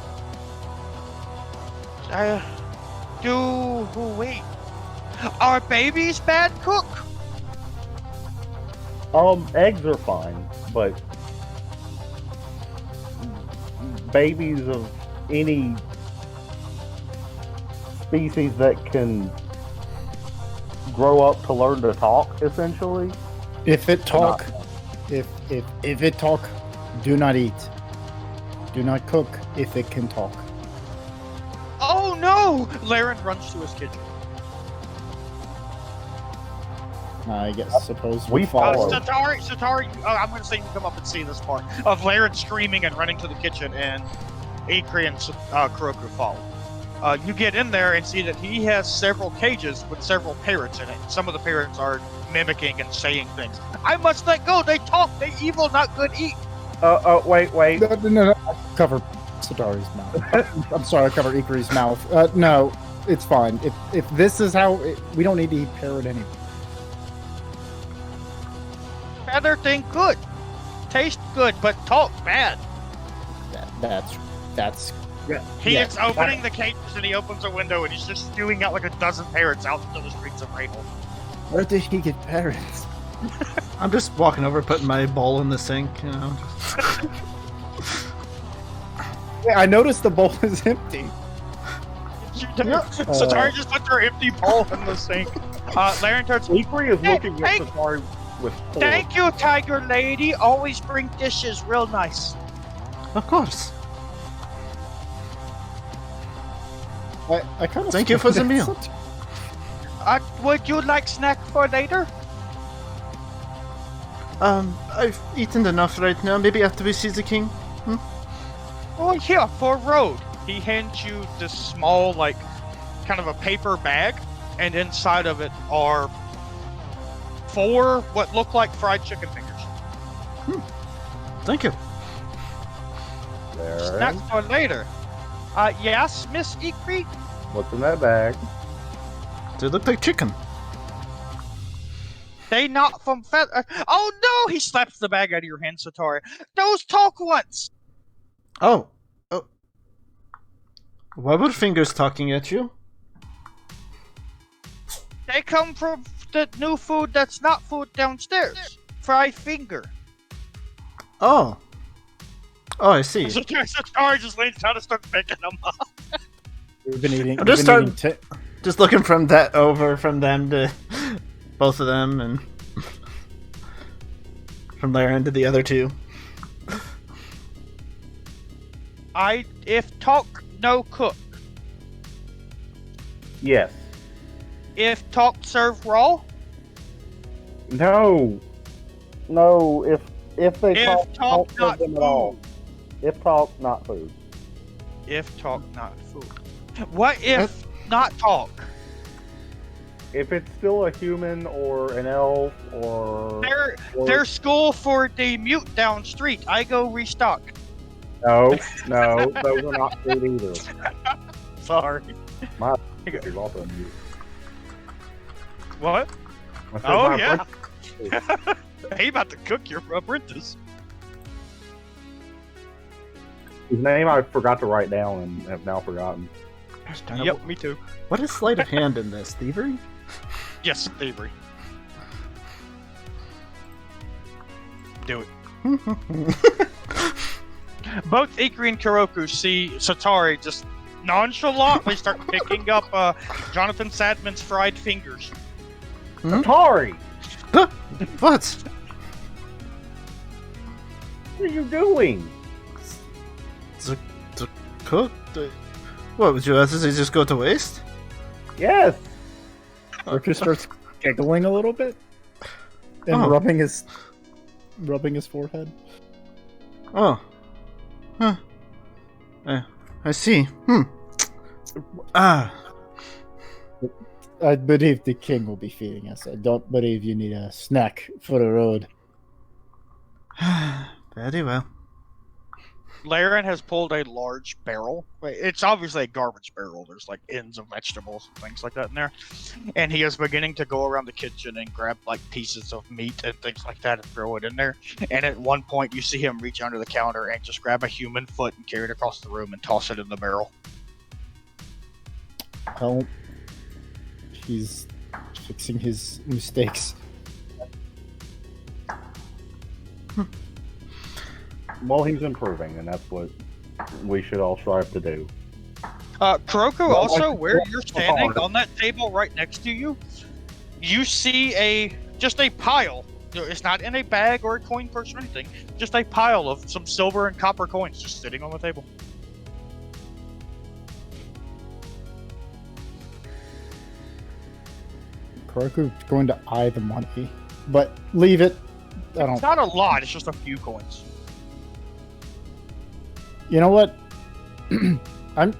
wait? Are babies bad cook? Eggs are fine, but babies of any species that can grow up to learn to talk, essentially. If it talk, if it talk, do not eat. Do not cook if it can talk. Oh no! Laren runs to his kitchen. I guess suppose We follow. Setari, I'm going to say you come up and see this part of Laren screaming and running to the kitchen, and Ikrie and Kuroku follow. You get in there and see that he has several cages with several parrots in it. Some of the parrots are mimicking and saying things. I must let go. They talk. They evil, not good eat. Wait. No. Cover Setari's mouth. I'm sorry, I cover Ikrie's mouth. No, it's fine. If this is how we don't need to eat parrot anyway. Other thing good, taste good, but talk bad. That's He Yeah, is opening the cages and he opens a window and he's just spewing out like a dozen parrots out into the streets of Reyholt. Where did he get parrots? I'm just walking over, putting my bowl in the sink, you know. Yeah, I noticed the bowl is empty. Setari just puts her empty bowl in the sink. Laren turns. Ikrie is looking hey. at Setari with horror. Thank you, Tiger Lady. Always bring dishes real nice. Of course. I kind of Thank you for the meal. Would you like snack for later? I've eaten enough right now. Maybe after we see the king. Oh, here, for road. He hands you this small, like, kind of a paper bag, and inside of it are 4 what look like fried chicken fingers. Thank you. There. Snack for later. Yes, Miss Ikrie? What's in that bag? They look like chicken. They not from feather. Oh no! He slaps the bag out of your hand, Setari. Those talk once! Oh. Why were fingers talking at you? They come from the new food that's not food downstairs. Fried finger. Oh, I see. Setari just leans down and starts picking them up. We've been eating. I'm just we've been eating Just looking from them to both of them, and from Laren to the other two. If talk, no cook. Yes. If talk, serve raw. No. If they If talk, talk, don't not serve them at all. food. If talk, not food. If talk, not food. What if not talk? if it's still a human or an elf or There's school for the mute down street. I go restock. no, those are not food either. Sorry. My is also mute. What? I said Oh my yeah. apprentice- He about to cook your apprentice. His name I forgot to write down and have now forgotten. Gosh darn it, Yep, me too. What is sleight of hand in this? Thievery? Yes, thievery. Do it. Both Ikrie and Kuroku see Setari just nonchalantly start picking up Jonathan Sadman's fried fingers. Atari! What? What are you doing? The cook? What would you ask? Does he just go to waste? Yes! Rooker starts giggling a little bit and Oh. rubbing his forehead. Oh. Huh. I see. I believe the king will be feeding us. I don't believe you need a snack for the road. Very well. Laren has pulled a large barrel. It's obviously a garbage barrel. There's like ends of vegetables and things like that in there. And he is beginning to go around the kitchen and grab like pieces of meat and things like that and throw it in there. And at one point you see him reach under the counter and just grab a human foot and carry it across the room and toss it in the barrel. Well, he's fixing his mistakes. Well, he's improving, and that's what we should all strive to do. Kuroku, also, where you're standing on that table right next to you, you see just a pile. It's not in a bag or a coin purse or anything. Just a pile of some silver and copper coins just sitting on the table. Kuroku's going to eye the money, but leave it. I It's don't. not a lot. It's just a few coins. You know what? I'm.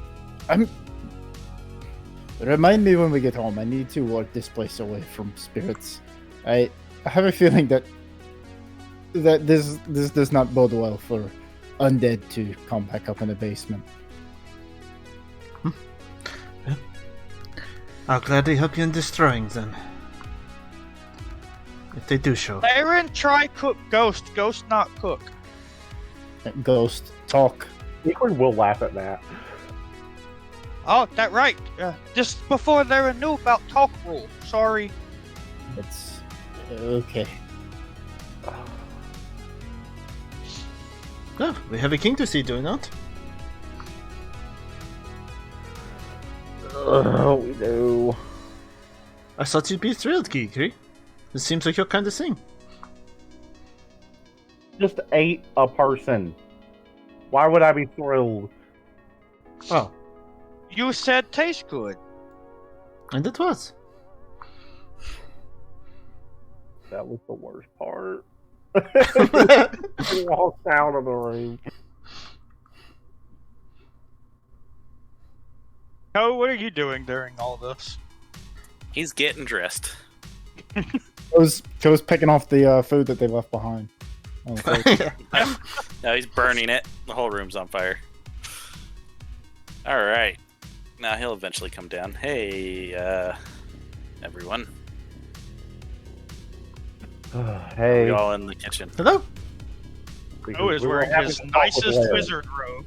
Remind me when we get home. I need to work this place away from spirits. I have a feeling that this does not bode well for undead to come back up in the basement. I'll gladly help you in destroying them. If they do show. Laren, try cook ghost. Ghost not cook. Ghost talk. Ikrie will laugh at that. Oh, that right. Just before Laren knew about talk rule. Sorry. It's okay. Oh, we have a king to see, do we not? Oh, we do. I thought you'd be thrilled, Ikrie. It seems like your kind of thing. Just ate a person. Why would I be thrilled? Oh, You said tastes good. and it was. That was the worst part. Walked out of the room. Oh, what are you doing during all this? He's getting dressed. Joe's picking off the food that they left behind. on the plate. No, he's burning it. The whole room's on fire. All right. Now he'll eventually come down. Hey, everyone. Hey. We all in the kitchen. Hello? Oh, is We were wearing having his some talk with nicest Larry. wizard robe.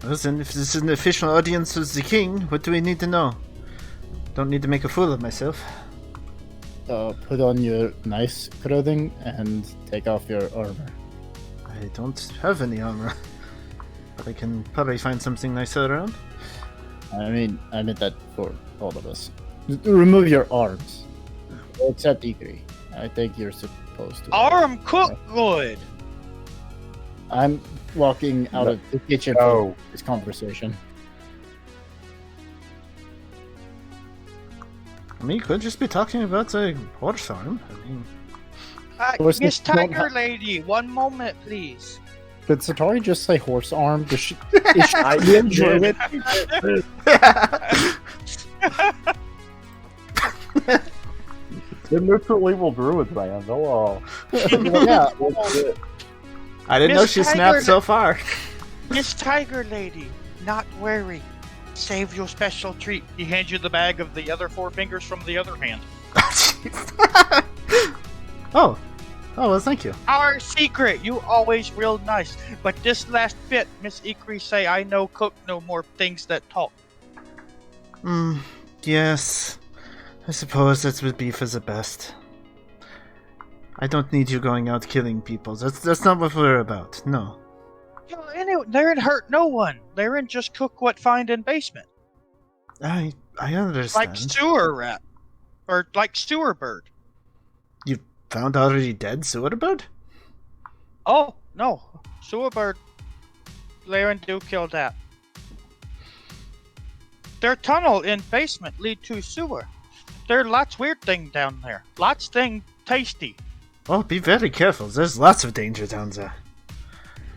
Listen, if this is an official audience with the king, what do we need to know? Don't need to make a fool of myself. Put on your nice clothing and take off your armor. I don't have any armor. But I can probably find something nicer around. I meant that for all of us. Remove your arms. Except Ikrie. I think you're supposed to. Arm cook good. I'm walking out of the kitchen No. for this conversation. I mean, you could just be talking about a horse farm. I mean, Horses Miss don't Tiger Lady, one moment, please. Did Setari just say horse arm? Is she a druid? They're two evil druids, man. They'll, Yeah. I didn't know Miss she Tiger- snapped so far. Miss Tiger Lady, not worry. Save your special treat. He hands you the bag of the other 4 fingers from the other hand. Oh, well, thank you. Our secret, you always real nice. But this last bit, Miss Ikrie say I know cook no more things that talk. Yes. I suppose that would be for the best. I don't need you going out killing people. That's not what we're about. No. Anyway, Laren hurt no one. Laren just cook what find in basement. I understand. Like sewer rat. Or like sewer bird. You found already dead sewer bird? Oh, no. Sewer bird. Laren do kill that. Their tunnel in basement lead to sewer. There are lots weird thing down there. Lots thing tasty. Oh, be very careful. There's lots of danger down there.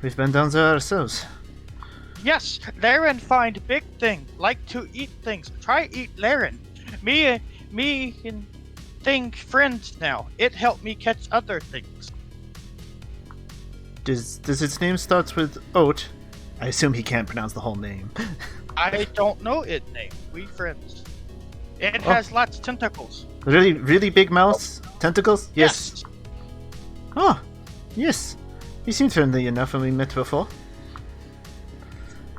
We've been down there ourselves. Yes, Laren find big thing. Like to eat things. Try eat Laren. Me and thing friends now. It helped me catch other things. Does its name start with Oat? I assume he can't pronounce the whole name. I don't know it name. We friends. It Oh. has lots tentacles. Really, really big mouth? Tentacles? Yes. Oh, yes. You seemed friendly enough when we met before.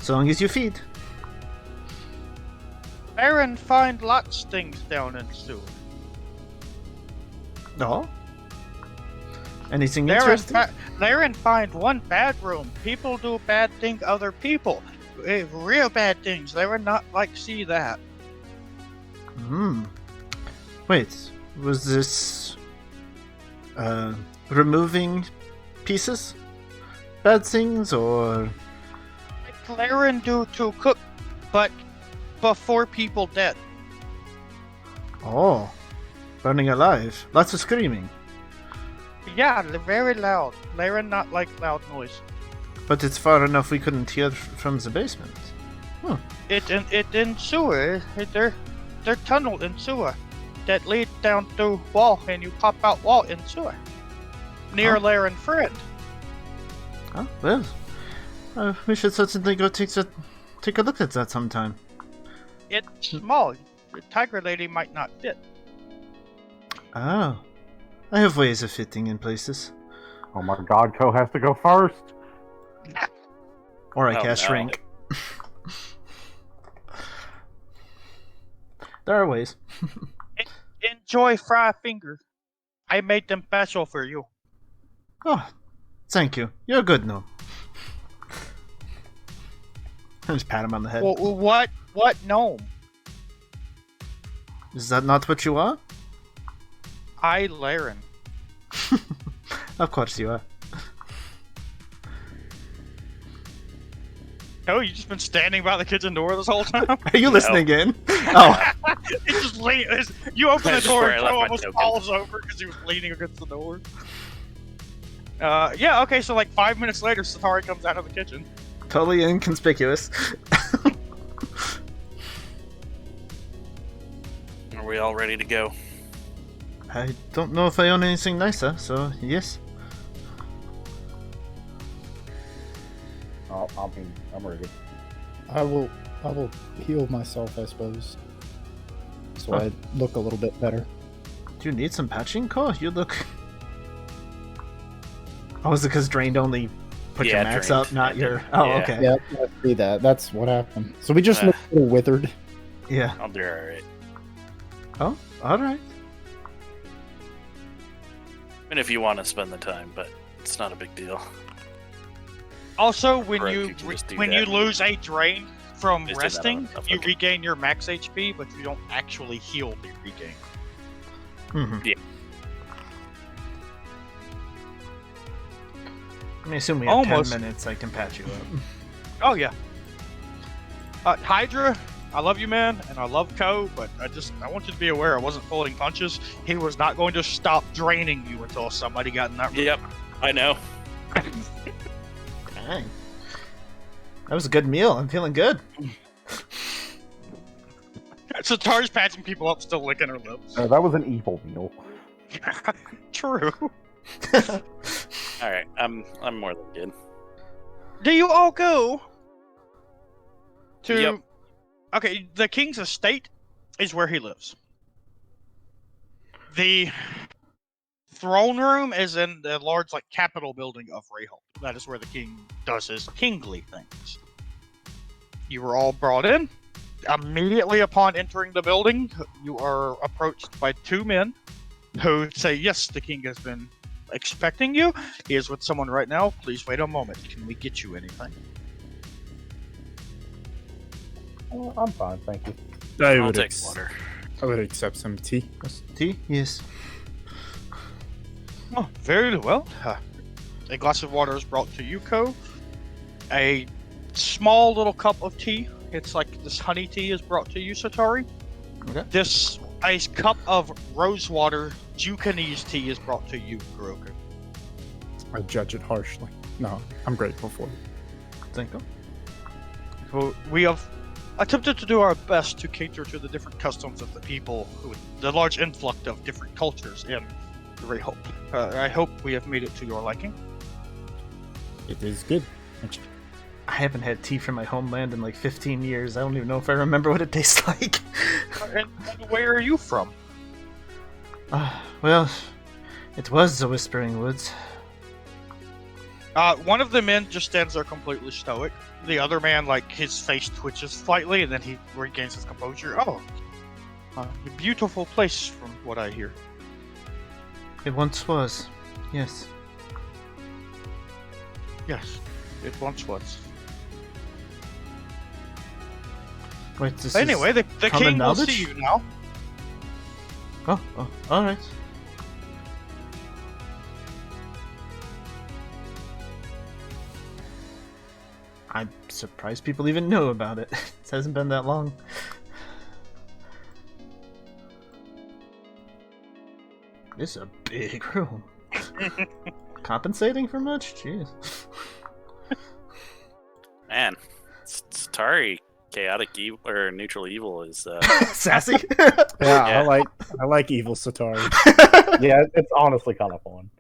So long as you feed. Laren find lots things down in sewer. No? Anything Laren, interesting? Laren find one bad room. People do bad thing other people. Real bad things. Laren not like see that. Wait, was this removing pieces? Bad things, or Like Laren do to cook, but before people dead. oh, burning alive? Lots of screaming. Yeah, they're very loud. Laren not like loud noise. But it's far enough we couldn't hear from the basement. It in sewer. They're tunnel in sewer that lead down through wall, and you pop out wall in sewer near Oh. Laren friend. Oh, well, we should certainly go take a look at that sometime. It's small. The tiger lady might not fit. Oh, I have ways of fitting in places. oh my god, Ko has to go first. Or I Oh, cast no. shrink. There are ways. Enjoy fry finger. I made them special for you. Oh, thank you. You're good, no. I just pat him on the head. Well, what gnome? Is that not what you are? I Laren. Of course you are. Oh, you just been standing by the kitchen door this whole time? Are you listening in? Oh, He just you open the That's door where I and left Joe my almost token. falls over because he was leaning against the door. Yeah, okay, so like 5 minutes later, Setari comes out of the kitchen. totally inconspicuous. Are we all ready to go? I don't know if I own anything nicer, so yes. Oh, I mean, I'm ready. I will heal myself, I suppose. So Huh. I look a little bit better. Do you need some patching, Ko? You look... Oh, is it because drained only put your Yeah, max drained. up, not Yeah, your... Oh, yeah. okay. Yeah, I see that. That's what happened. So we just look a little withered. Yeah. I'll do alright. Oh, alright. I mean, if you want to spend the time, but it's not a big deal. Also, when Correct, you you can just do when that. you lose a drain from Just do that resting, on a you fucking- regain your max HP, but you don't actually heal the regain. Mm-hmm. Yeah. I assume we have Almost. 10 minutes, I can patch you up. Oh yeah. Hydra, I love you, man, and I love Ko, but I want you to be aware I wasn't pulling punches. He was not going to stop draining you until somebody got in that room. Yep, I know. Dang. That was a good meal. I'm feeling good. So Tara's patching people up, still licking her lips. That was an evil meal. True. Alright, I'm more than good. Do you all go to... Yep. Okay, the king's estate is where he lives. The throne room is in the large, like, capital building of Reyholt. That is where the king does his kingly things. You were all brought in. Immediately upon entering the building, you are approached by two men who say, yes, the king has been expecting you. He is with someone right now. Please wait a moment. Can we get you anything? I'm fine, thank you. I'll take water. I would accept some tea. Tea? Yes. Oh, very well. A glass of water is brought to Yuko. A small little cup of tea. It's like this honey tea is brought to you, Setari. Okay. This ice cup of rose water, Jukonese tea is brought to you, Kuroku. I judge it harshly. No, I'm grateful for it. Thank you. So we have attempted to do our best to cater to the different customs of the people, the large influx of different cultures in Reyholt. I hope we have made it to your liking. It is good. I haven't had tea from my homeland in like 15 years. I don't even know if I remember what it tastes like. And where are you from? Well, it was the Whispering Woods. One of the men just stands there completely stoic. The other man, like, his face twitches slightly, and then he regains his composure. Oh, a beautiful place from what I hear. It once was. Yes. Yes, it once was. Wait, this Anyway, is the common king will knowledge? see you now. Oh, alright. I'm surprised people even know about it. It hasn't been that long. This is a big room. Compensating for much? Jeez. Man, Setari, chaotic evil or neutral evil is Sassy. Yeah, I like evil Setari. Yeah, it's honestly kind of fun.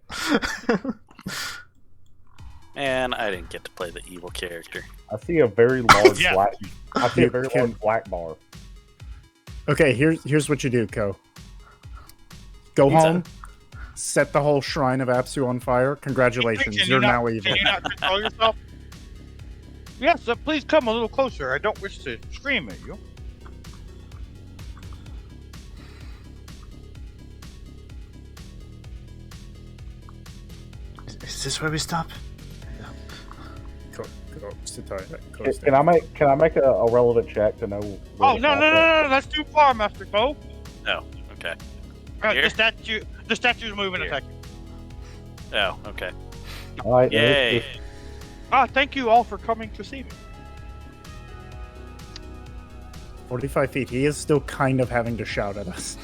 man, I didn't get to play the evil character. I see a very large Yeah. black. I see a very Can- large black bar. Okay, here's what you do, Ko. Go Pizza. home, set the whole shrine of Apsu on fire. Congratulations, Can you you're not- now evil. Can you not control yourself? Yes, please come a little closer. I don't wish to scream at you. Is this where we stop? Ko, Setari. Ko, Can I make a relevant check to know? where Oh, the no, boss no, is? no, no, that's too far, Master Cole. Oh, okay. The Here? statue's moving Here. attacking. Oh, okay. All right, Yay. Thank you all for coming to see me. 45 feet. He is still kind of having to shout at us.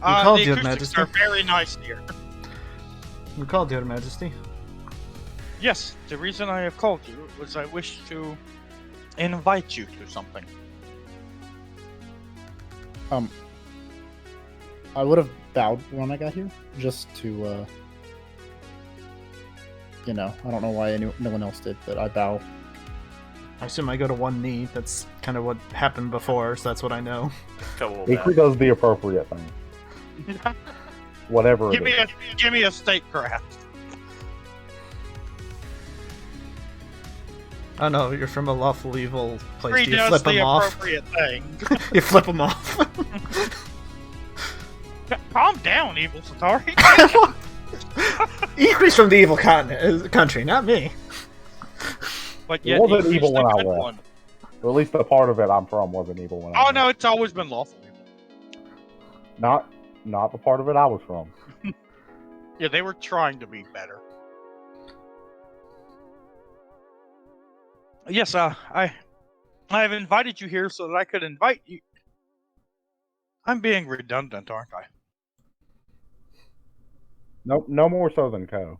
called The Your acoustics Majesty. are very nice here. You called, Your Majesty. Yes, the reason I have called you was I wish to invite you to something. I would have bowed when I got here, just to, I don't know why no one else did, but I bow. I assume I go to one knee. That's kind of what happened before, so that's what I know. Couple Ikrie does the appropriate thing, whatever it is. Give me a steak craft. Oh no, you're from a lawful evil place. Free Do you does flip the them off? appropriate thing. You flip them off. Calm down, evil Setari. Ikrie's from the evil country, not me. But It yet, wasn't Ikree's evil the when I good left. one. Or at least the part of it I'm from wasn't evil when I Oh left. no, it's always been lawful evil. Not the part of it I was from. Yeah, they were trying to be better. Yes, I have invited you here so that I could invite you. I'm being redundant, aren't I? No more so than Co.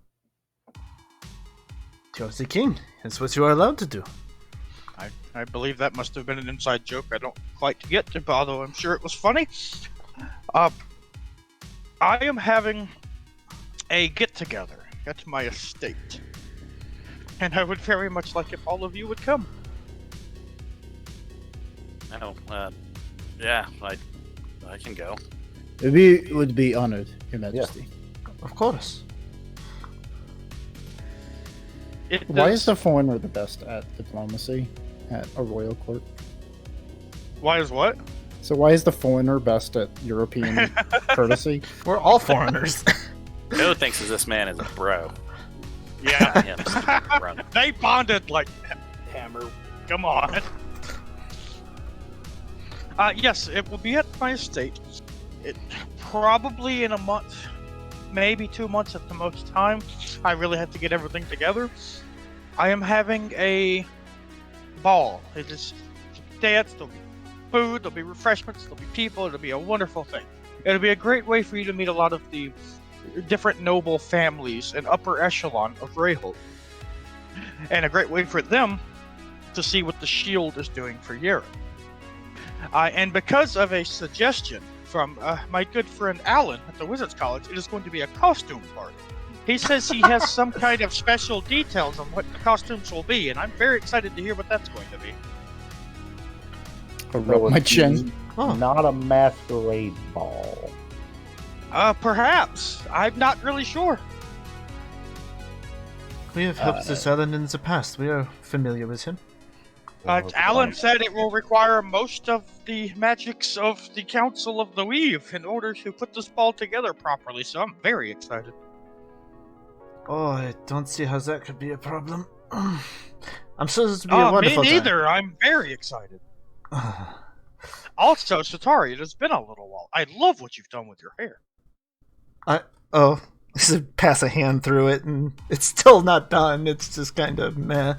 You're the king. That's what you are allowed to do. I believe that must have been an inside joke. I don't quite get it, although I'm sure it was funny. I am having a get-together at my estate. And I would very much like if all of you would come. Oh, yeah, I can go. We would be honored, Your Majesty. Of course. Why is the foreigner the best at diplomacy at a royal court? Why is what? So why is the foreigner best at European courtesy? We're all foreigners. Who thinks of this man as a bro? Yeah. Yeah, just run. They bonded like hammer. Come on. Yes, it will be at my estate. It probably in a month, maybe 2 months at the most time. I really have to get everything together. I am having a ball. It is dance, there'll be food, there'll be refreshments, there'll be people, it'll be a wonderful thing. It'll be a great way for you to meet a lot of the different noble families and upper echelon of Reyholt. And a great way for them to see what the Shield is doing for Europe. And because of a suggestion from my good friend Alan at the Wizards College, it is going to be a costume party. He says he has some kind of special details on what the costumes will be, and I'm very excited to hear what that's going to be. I rub my chin. Not a masquerade ball. Perhaps. I'm not really sure. We have helped this Alan in the past. We are familiar with him. Alan said it will require most of the magics of the Council of the Weave in order to put this ball together properly, so I'm very excited. Oh, I don't see how that could be a problem. I'm sure this will be a wonderful me time. neither. I'm very excited. Also, Setari, it has been a little while. I love what you've done with your hair. Just pass a hand through it, and it's still not done. It's just kind of meh.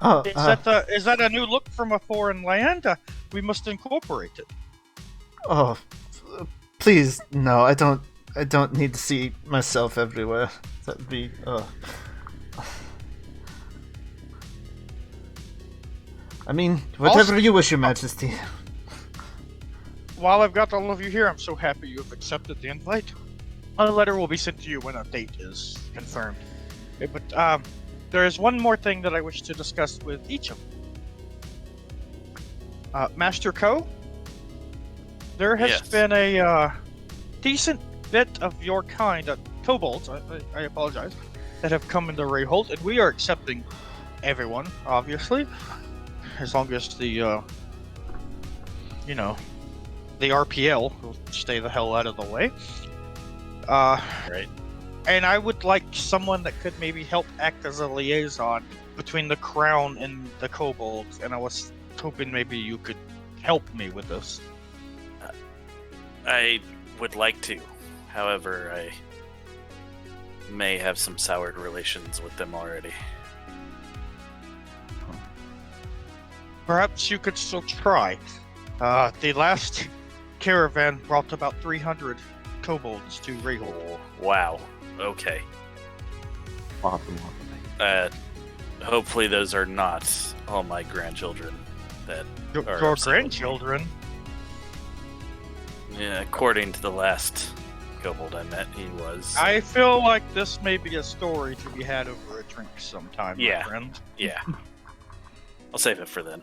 Is that a new look from a foreign land? We must incorporate it. Oh, please, no. I don't need to see myself everywhere. That'd be. I mean, whatever you wish, Your Majesty. While I've got all of you here, I'm so happy you have accepted the invite. A letter will be sent to you when a date is confirmed. But there is one more thing that I wish to discuss with each of you. Master Ko, there has been a decent bit of your kind, kobolds, I apologize, that have come into Reyholt, and we are accepting everyone, obviously, as long as the, the RPL will stay the hell out of the way. Right. And I would like someone that could maybe help act as a liaison between the Crown and the kobolds, and I was hoping maybe you could help me with this. I would like to. However, I may have some soured relations with them already. Perhaps you could still try. The last caravan brought about 300 kobolds to Reyholt. Oh, wow. Okay. Awesome. Hopefully those are not all my grandchildren. Your grandchildren? Yeah, according to the last kobold I met, he was. I feel like this may be a story to be had over a drink sometime, my friend. Yeah. I'll save it for then.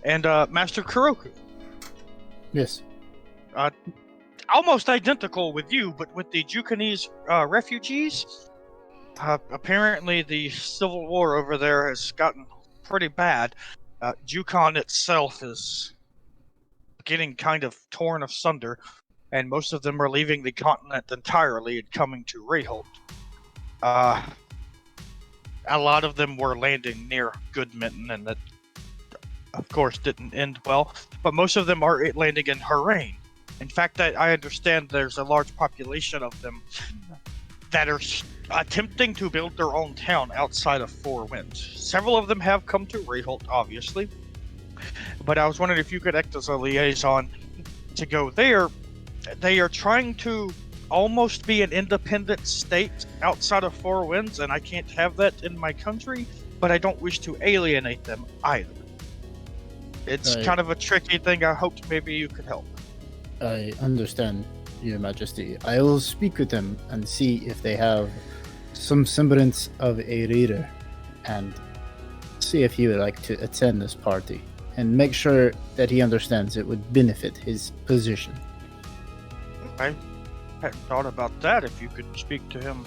And Master Kuroku. Yes. Almost identical with you, but with the Jukonese refugees. Apparently the civil war over there has gotten pretty bad. Jukon itself is getting kind of torn asunder, and most of them are leaving the continent entirely and coming to Reyholt. A lot of them were landing near Goodmitten, and that, of course, didn't end well. But most of them are landing in Harain. In fact, I understand there's a large population of them that are attempting to build their own town outside of Four Winds. Several of them have come to Reyholt, obviously. But I was wondering if you could act as a liaison to go there. They are trying to almost be an independent state outside of Four Winds, and I can't have that in my country, but I don't wish to alienate them either. It's Right. kind of a tricky thing. I hoped maybe you could help. I understand, Your Majesty. I will speak with them and see if they have some semblance of a reader, and see if he would like to attend this party, and make sure that he understands it would benefit his position. I hadn't thought about that. If you could speak to him,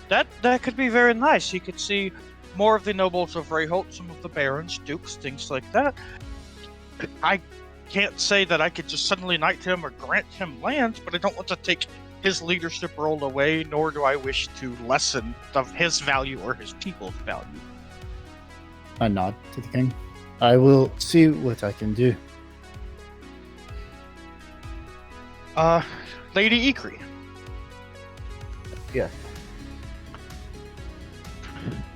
that could be very nice. He could see more of the nobles of Reyholt, some of the barons, dukes, things like that. I can't say that I could just suddenly knight him or grant him lands, but I don't want to take his leadership role away, nor do I wish to lessen of his value or his people's value. I nod to the king. I will see what I can do. Lady Ikrie. Yes.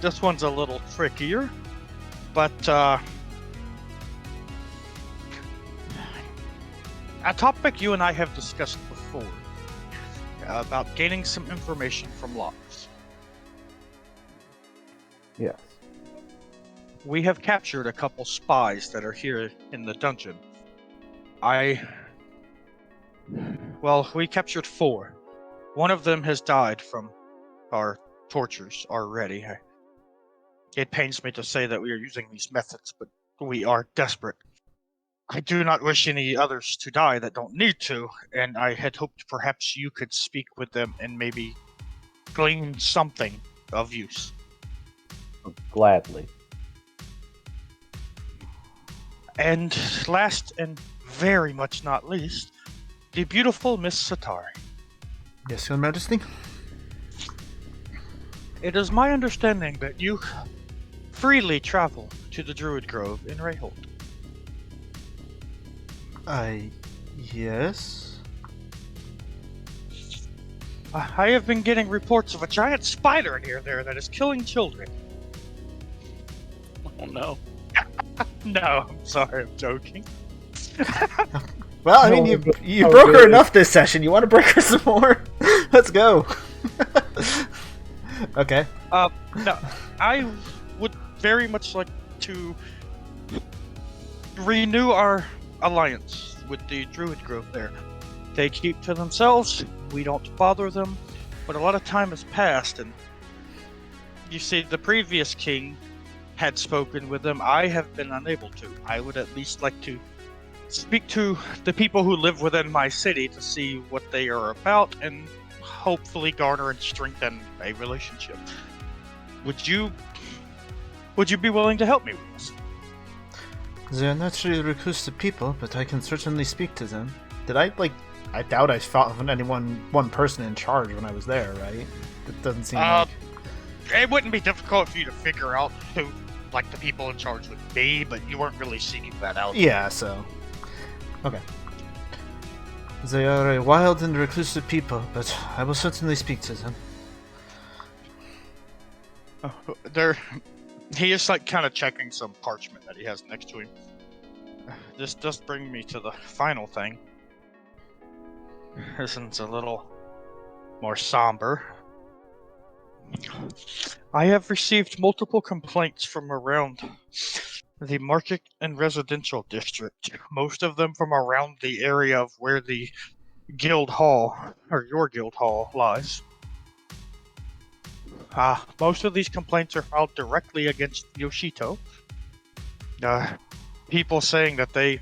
This one's a little trickier, but a topic you and I have discussed before about gaining some information from logs. Yes. We have captured a couple spies that are here in the dungeon. We captured 4. One of them has died from our tortures already. It pains me to say that we are using these methods, but we are desperate. I do not wish any others to die that don't need to, and I had hoped perhaps you could speak with them and maybe glean something of use. Gladly. And last and very much not least, the beautiful Miss Setari. Yes, Your Majesty? It is my understanding that you freely travel to the Druid Grove in Reyholt. Yes? I have been getting reports of a giant spider near there that is killing children. Oh no. No, I'm sorry, I'm joking. Well, I mean, you broke her enough this session. You want to break her some more? Let's go. Okay. No, I would very much like to renew our alliance with the Druid Grove there. They keep to themselves, we don't bother them, but a lot of time has passed, and you see, the previous king had spoken with them. I have been unable to. I would at least like to speak to the people who live within my city to see what they are about and hopefully garner and strengthen a relationship. Would you be willing to help me with this? They are naturally reclusive people, but I can certainly speak to them. I doubt I fought with one person in charge when I was there, right? It doesn't seem like... It wouldn't be difficult for you to figure out who, like, the people in charge would be, but you weren't really seeking that out. Yeah, so... Okay. They are a wild and reclusive people, but I will certainly speak to them. He is, like, kind of checking some parchment that he has next to him. This does bring me to the final thing. This one's a little more somber. I have received multiple complaints from around the market and residential district, most of them from around the area of where the guild hall, or your guild hall, lies. Most of these complaints are filed directly against Yoshito. People saying that they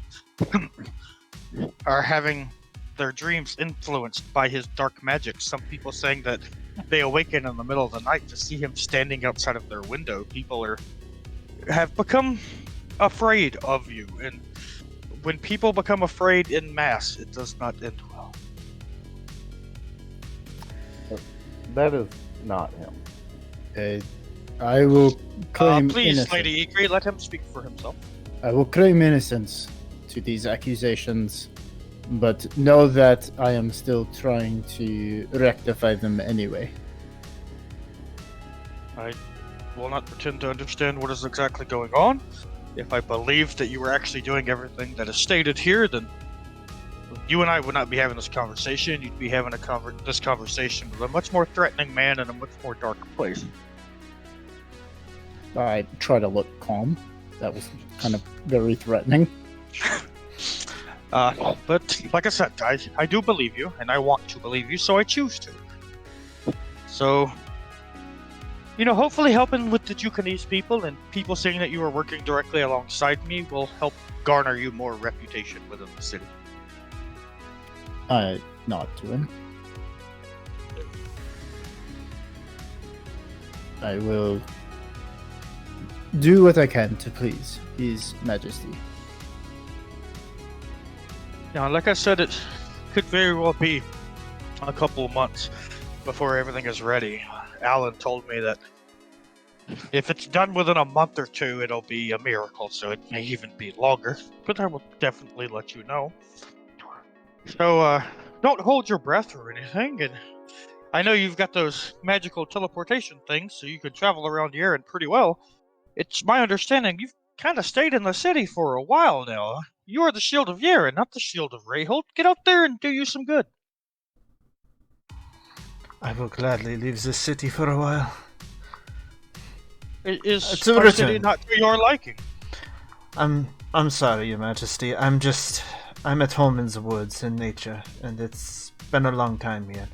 are having their dreams influenced by his dark magic. Some people saying that they awaken in the middle of the night to see him standing outside of their window. People have become afraid of you, and when people become afraid in mass, it does not end well. That is not him. I will claim please, innocence. Lady Ikrie, let him speak for himself. I will claim innocence to these accusations, but know that I am still trying to rectify them anyway. I will not pretend to understand what is exactly going on. If I believed that you were actually doing everything that is stated here, then You and I would not be having this conversation. You'd be having this conversation with a much more threatening man in a much more dark place. I try to look calm. That was kind of very threatening. But like I said, I do believe you, and I want to believe you, so I choose to. So, hopefully helping with the Jukonese people and people seeing that you are working directly alongside me will help garner you more reputation within the city. I nod to him. I will do what I can to please His Majesty. Now, like I said, it could very well be a couple of months before everything is ready. Alan told me that if it's done within a month or two, it'll be a miracle, so it may even be longer. But I will definitely let you know. So, don't hold your breath or anything, and I know you've got those magical teleportation things, so you can travel around the area pretty well. It's my understanding you've kind of stayed in the city for a while now. You are the Shield of Yera, not the Shield of Reyholt. Get out there and do you some good. I will gladly leave this city for a while. Is To our return. city not to your liking? I'm sorry, Your Majesty. I'm at home in the woods in nature, and it's been a long time yet.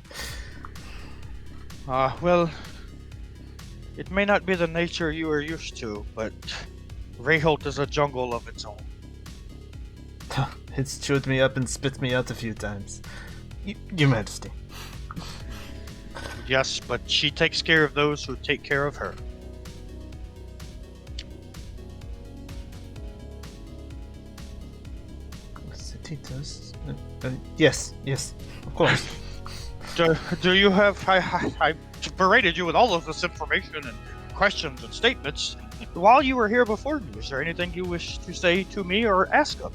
Well, it may not be the nature you are used to, but Reyholt is a jungle of its own. It's chewed me up and spit me out a few times. Your Majesty. Yes, but she takes care of those who take care of her. City does? Yes, of course. Do you have... I berated you with all of this information and questions and statements while you were here before me. Is there anything you wish to say to me or ask of?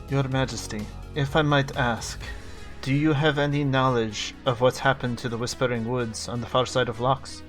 Your Majesty, if I might ask, do you have any knowledge of what's happened to the Whispering Woods on the far side of Locks?